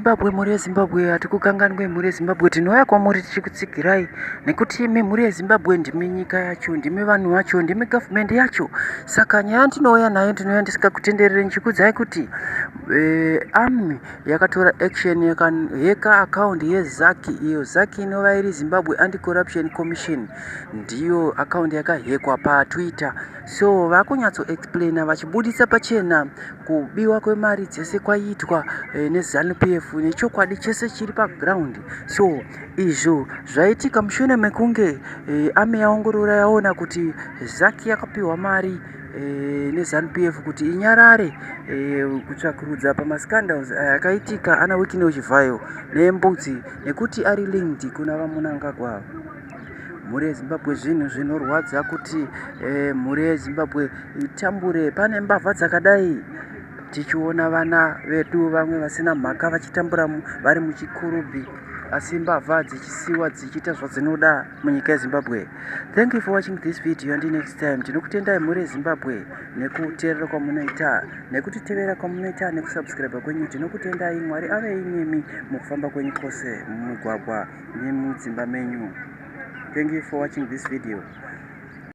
Zimbabwe, mhuri yeZimbabwe, hatikukanganwi mhuri yeZimbabwe, tinouya kwamuri tichikutsigirai nekuti imi mhuri yeZimbabwe ndimi nyika yacho, ndimi vanhu vacho, ndimi gavhumendi yacho. Saka nyaya ndinouya nayo ndinouya ndisikakutenderere ndichikuudzai kuti ARMY yakatora action yakaheka akaundi yeZaki, iyo Zaki inova iri Zimbabwe Anti-Corruption Commission, ndiyo akaundi yakahekwa paTwitter. So vakunyatso explaina vachibudisa pachena kubiwa kwemari dzese kwaitwa neZANU-PF nechokwadi chese chiri paground. So izvo zvaitika mushure mekunge ARMY yaongorora yaona kuti Zaki yakapiwa mari neZANU-PF kuti inyarare kutsvakurudza pamascandals akaitika ana Wikino Chivhayo nembudzi nekuti ari linked kuna vaMunangagwa. Mhuri yeZimbabwe, zvinhu zvinorwadza kuti mhuri yeZimbabwe itambure pane mbavha dzakadai, tichiona vana vedu vamwe vasina mhaka vachitambura vari muchikurubhi, asi mbavha dzichisiwa dzichiita zvadzinoda munyika yeZimbabwe. Thank you for watching this video, and next time tinokutendai mhuri yeZimbabwe nekuteerera kwamunoita, nekutitevera kwamunoita, nekusubscribe kwenyu. Tinokutendai, Mwari ave nemi mukufamba kwenyu kwose mumugwagwa nemudzimba menyu. Thank you for watching this video.